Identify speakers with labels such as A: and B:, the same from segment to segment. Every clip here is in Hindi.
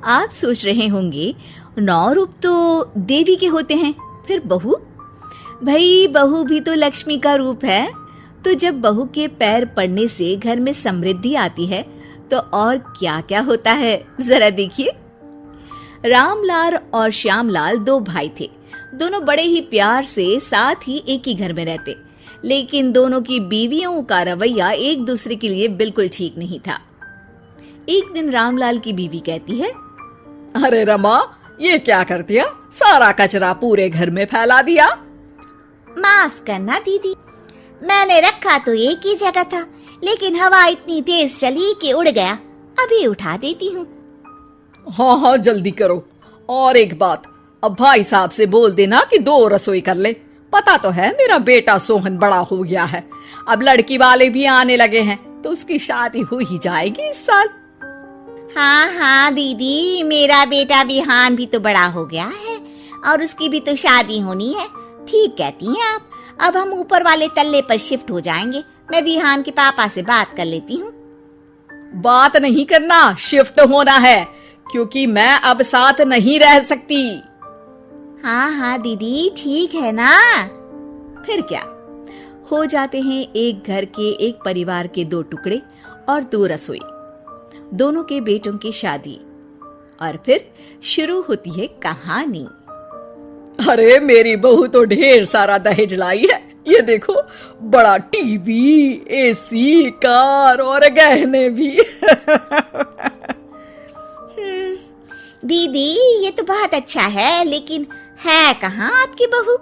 A: आप सोच रहे होंगे 9 रूप तो देवी के होते हैं, फिर बहू? भाई बहू भी तो लक्ष्मी का रूप है। तो जब बहू के पैर पड़ने से घर में समृद्धि आती है तो और क्या क्या होता है, जरा देखिए। रामलाल और श्यामलाल 2 भाई थे। दोनों बड़े ही प्यार से साथ ही एक ही घर में रहते, लेकिन दोनों की बीवियों का रवैया एक दूसरे के लिए बिल्कुल ठीक नहीं था। एक दिन रामलाल की बीवी कहती है,
B: अरे रमा, ये क्या कर दिया? सारा कचरा पूरे घर में फैला दिया।
C: माफ करना दीदी, मैंने रखा तो एक ही जगह था, लेकिन हवा इतनी तेज चली कि उड़ गया। अभी उठा देती हूँ।
B: हाँ हाँ, जल्दी करो। और एक बात, अब भाई साहब से बोल देना कि 2 रसोई कर ले। पता तो है मेरा बेटा सोहन बड़ा हो गया है, अब लड़की वाले भी आने लगे हैं, तो उसकी शादी हो ही जाएगी इस साल।
C: हाँ हाँ दीदी, मेरा बेटा विहान भी तो बड़ा हो गया है और उसकी भी तो शादी होनी है। ठीक कहती हैं आप। अब हम ऊपर वाले तल्ले पर शिफ्ट हो जाएंगे। मैं विहान के पापा से बात कर लेती हूँ।
B: बात नहीं करना, शिफ्ट होना है, क्योंकि मैं अब साथ नहीं रह सकती।
C: हाँ हाँ दीदी, ठीक है ना।
A: फिर क्या, हो जाते हैं एक घर के, एक परिवार के 2 टुकड़े और 2 रसोई, दोनों के बेटों की शादी। और फिर शुरू होती है कहानी।
B: अरे मेरी बहू तो ढेर सारा दहेज लाई है। ये देखो, बड़ा टीवी, एसी, कार और गहने भी।
C: दीदी, ये तो बहुत अच्छा है, लेकिन है कहाँ आपकी बहू?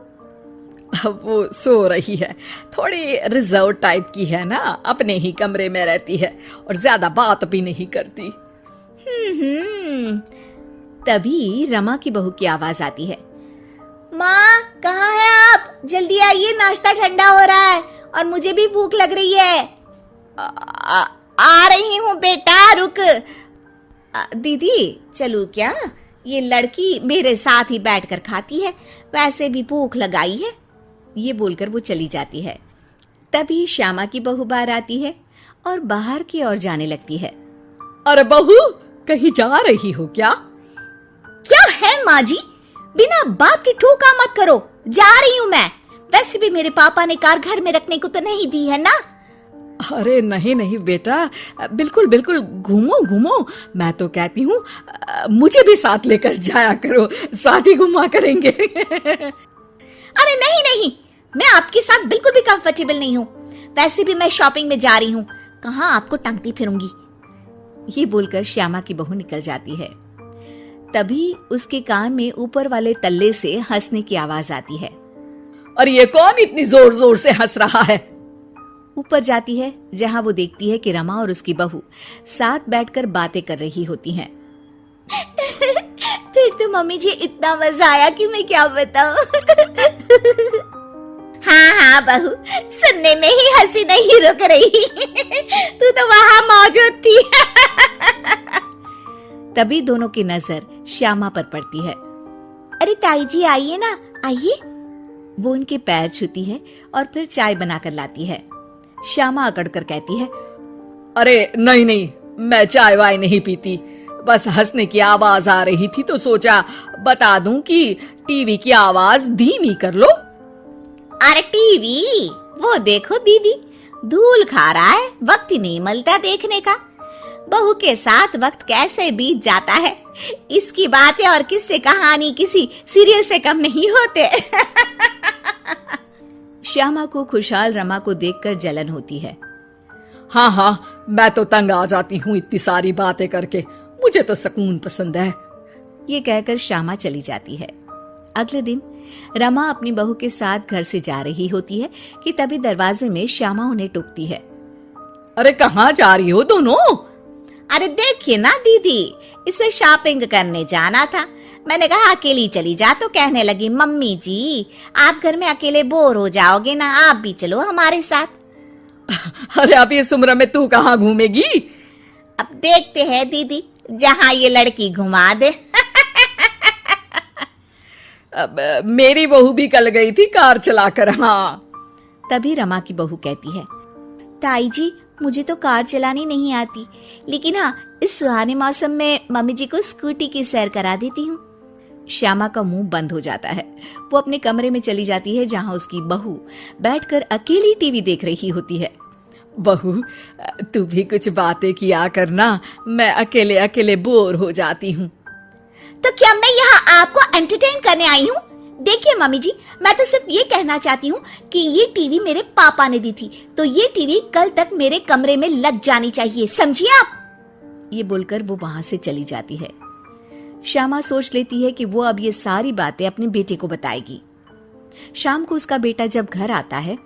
B: अब वो सो रही है। थोड़ी रिजर्व टाइप की है ना, अपने ही कमरे में रहती है और ज्यादा बात भी नहीं करती।
A: तभी रमा की बहू की आवाज आती है,
C: माँ कहाँ है आप? जल्दी आइए, नाश्ता ठंडा हो रहा है और मुझे भी भूख लग रही है। आ रही हूँ बेटा, रुक।
A: दीदी चलूं क्या? ये लड़की मेरे साथ ही बैठकर खाती है, वैसे भी भूख लगाई है। ये बोलकर वो चली जाती है। तभी श्यामा की बहू बाहर आती है और बाहर की ओर जाने लगती है।
B: अरे बहू, कहीं जा रही हो क्या?
C: क्या है माँ जी, बिना बात के ठोका मत करो। जा रही हूँ मैं। वैसे भी मेरे पापा ने कार घर में रखने को तो नहीं दी है ना।
B: अरे नहीं नहीं बेटा, बिल्कुल बिल्कुल, घूमो घूमो। मैं तो कहती हूँ मुझे भी साथ लेकर जाया करो, साथ ही घुमा करेंगे।
C: अरे नहीं नहीं, मैं आपके साथ बिल्कुल भी कंफर्टेबल नहीं हूँ। वैसे भी मैं शॉपिंग में जा रही हूँ, कहाँ आपको टांगती फिरूंगी।
A: ये बोलकर श्यामा की बहू निकल जाती है। तभी उसके कान में ऊपर वाले तल्ले से हंसने की आवाज आती है।
B: और ये कौन इतनी जोर जोर से हंस रहा है?
A: ऊपर जाती है, जहां वो देखती है कि रमा और उसकी बहू साथ बैठकर बातें कर रही होती हैं।
C: फिर तो मम्मी जी इतना मजा आया कि मैं क्या बताऊं। हाँ हाँ बहू, सुनने में ही हंसी नहीं रुक रही। तू तो वहां मौजूद थी।
A: तभी दोनों की नजर श्यामा पर पड़ती है।
C: अरे ताई जी आइए ना, आइए।
A: वो उनके पैर छूती है और फिर चाय बनाकर लाती है। श्यामा अकड़कर कहती है,
B: अरे नहीं नहीं, मैं चाय वाय नहीं पीती, बस हंसने की आवाज आ रही थी तो सोचा बता दूं कि टीवी की आवाज धीमी कर लो।
C: अरे टीवी, वो देखो दीदी, धूल खा रहा है, वक्त ही नहीं मिलता देखने का। बहू के साथ वक्त कैसे बीत जाता है, इसकी बातें और किस्से कहानी किसी सीरियल से कम नहीं होते।
A: श्यामा को खुशहाल रमा को देखकर जलन होती है।
B: हाँ हाँ, मैं तो तंग आ जाती हूँ इतनी सारी बातें करके, मुझे तो सुकून पसंद है।
A: ये कहकर श्यामा चली जाती है। अगले दिन रमा अपनी बहू के साथ घर से जा रही होती है कि तभी दरवाजे में श्यामा उन्हें टोकती है।
B: अरे कहाँ जा रही हो दोनों?
C: अरे देखिए ना दीदी, इसे शॉपिंग करने जाना था। मैंने कहा अकेली चली जा, तो कहने लगी मम्मी जी आप घर में अकेले बोर हो जाओगे ना, आप भी चलो हमारे साथ।
B: अरे अब इस उम्र में तू कहाँ घूमेगी?
C: अब देखते हैं दीदी, जहाँ ये लड़की घुमा दे।
B: अब मेरी बहू भी कल गई थी कार चलाकर। हाँ।
A: तभी रमा की बहू कहती है,
C: ताई जी
A: मुझे तो कार चलानी नहीं आती, लेकिन हाँ, इस सुहाने मौसम में मम्मी जी को स्कूटी की सैर करा देती हूँ। श्यामा का मुंह बंद हो जाता है। वो अपने कमरे में चली जाती है जहाँ उसकी बहू बैठकर अकेली टीवी देख रही होती है।
B: बहू, तू भी कुछ बातें किया करना, मैं अकेले अकेले बोर हो जाती हूँ।
C: तो क्या मैं यहाँ आपको एंटरटेन करने आई हूँ? देखिए मम्मी जी, मैं तो सिर्फ ये कहना चाहती हूँ कि ये टीवी मेरे पापा ने दी थी, तो ये टीवी कल तक मेरे कमरे में लग जानी चाहिए, समझिए आप।
A: ये बोलकर वो वहां से चली जाती है। श्यामा सोच लेती है कि वो अब ये सारी बातें अपने बेटे को बताएगी। शाम को उसका बेटा जब घर आता है।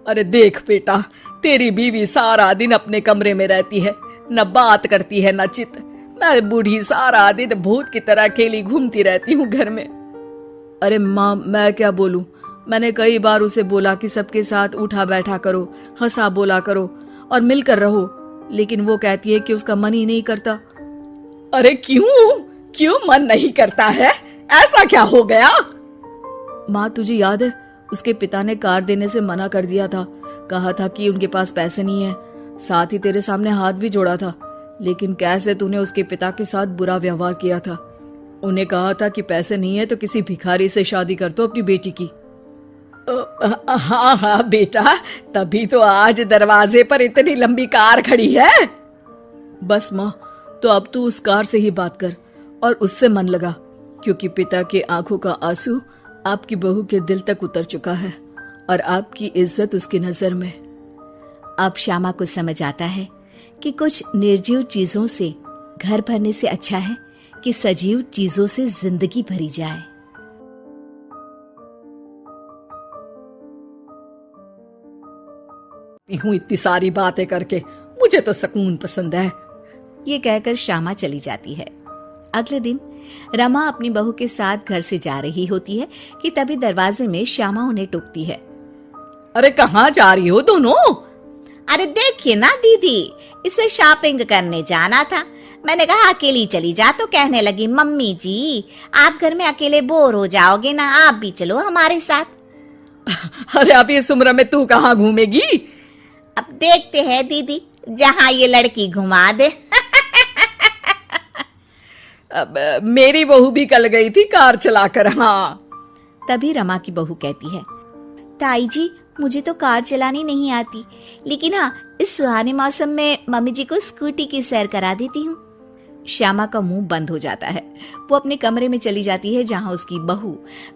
B: अरे देख बेटा, तेरी बीवी सारा दिन अपने कमरे में रहती है, न बात करती है न चित। मैं बूढ़ी सारा दिन भूत की तरह अकेली घूमती रहती हूँ घर में। अरे माँ, मैं क्या बोलूं? मैंने कई बार उसे बोला कि सबके साथ उठा बैठा करो, हंसा बोला करो और मिलकर रहो, लेकिन वो कहती है कि उसका मन ही नहीं करता। अरे क्यों मन नहीं करता है? ऐसा क्या हो गया? माँ, तुझे याद है उसके पिता ने कार देने से मना कर दिया था। कहा था कि उनके पास पैसे नहीं है, साथ ही तेरे सामने हाथ भी जोड़ा था, लेकिन कैसे तूने उसके पिता के साथ बुरा व्यवहार किया था। उन्हें कहा था कि पैसे नहीं है तो किसी भिखारी से शादी कर दो अपनी बेटी की। हाँ बेटा, तभी तो आज दरवाजे पर इतनी लंबी कार खड़ी है। बस माँ, तो अब तू उस कार से ही बात कर और उससे मन लगा, क्योंकि पिता के आंखों का आंसू आपकी बहू के दिल तक उतर चुका है और आपकी इज्जत उसकी नजर में।
A: अब श्यामा को समझ आता है कि कुछ निर्जीव चीजों से घर भरने से अच्छा है कि सजीव चीजों से जिंदगी भरी जाए।
B: हूँ इतनी सारी बातें करके, मुझे तो सुकून पसंद है।
A: ये कहकर श्यामा चली जाती है। अगले दिन रमा अपनी बहू के साथ घर से जा रही होती है कि तभी दरवाजे में श्यामा उन्हें टोकती है।
B: अरे कहाँ जा रही हो दोनों?
C: अरे देखिए ना दीदी, इसे शॉपिंग करने जाना था। मैंने कहा अकेली चली जा, तो कहने लगी मम्मी जी आप घर में अकेले बोर हो जाओगे ना, आप भी चलो हमारे साथ।
B: अरे अब इस उम्र में तू कहाँ घूमेगी?
C: अब देखते हैं दीदी, जहाँ ये लड़की घुमा दे।
B: अब मेरी बहू भी कल गई थी कार चलाकर। हाँ।
A: तभी रमा की बहू कहती है, ताई जी मुझे तो कार चलानी नहीं आती, लेकिन हाँ, इस सुहाने मौसम में मम्मी जी को स्कूटी की सैर करा देती हूँ। श्यामा का मुंह बंद हो जाता है। वो अपने कमरे में चली जाती है जहाँ उसकी बहू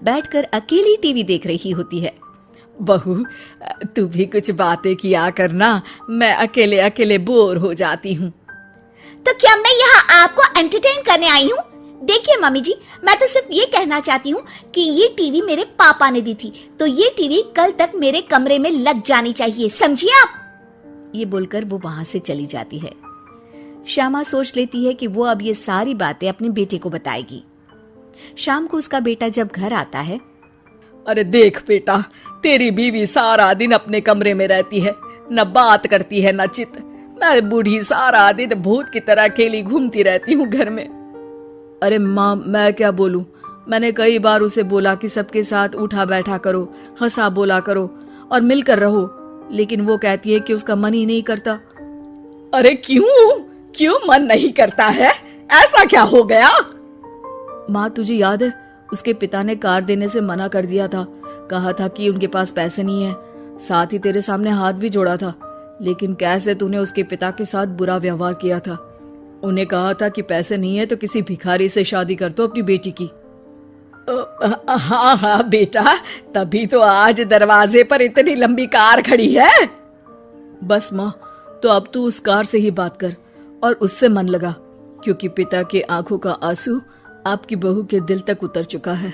A: बैठकर अकेली टीवी देख रही होती है।
B: बहू, तू भी कुछ बातें किया करना, मैं अकेले अकेले बोर हो जाती हूँ।
C: तो क्या मैं यहाँ आपको एंटरटेन करने आई हूँ? देखिए मम्मी जी, मैं तो सिर्फ ये कहना चाहती हूँ कि ये टीवी मेरे पापा ने दी थी, तो ये टीवी कल तक मेरे कमरे में लग जानी चाहिए, समझिए आप।
A: ये बोलकर वो वहां से चली जाती है। श्यामा सोच लेती है कि वो अब ये सारी बातें अपने बेटे को बताएगी। शाम को उसका बेटा जब घर आता है।
B: अरे देख बेटा, तेरी बीवी सारा दिन अपने कमरे में रहती है, न बात करती है न चित। मैं बूढ़ी सारा दिन भूत की तरह अकेली घूमती रहती हूँ घर में। अरे माँ, मैं क्या बोलूं? मैंने कई बार उसे बोला कि सबके साथ उठा बैठा करो, हंसा बोला करो और मिलकर रहो, लेकिन वो कहती है कि उसका मन ही नहीं करता। अरे क्यों मन नहीं करता है? ऐसा क्या हो गया? माँ, तुझे याद है उसके पिता ने कार देने से मना कर दिया था। कहा था कि उनके पास पैसे नहीं है, साथ ही तेरे सामने हाथ भी जोड़ा था, लेकिन कैसे तूने उसके पिता के साथ बुरा व्यवहार किया था। उन्हें कहा था कि पैसे नहीं है तो किसी भिखारी से शादी कर दो अपनी बेटी की। हाँ बेटा, तभी तो आज दरवाजे पर इतनी लंबी कार खड़ी है। बस माँ, तो अब तू उस कार से ही बात कर और उससे मन लगा, क्योंकि पिता के आंखों का आंसू आपकी बहू के दिल तक उतर चुका है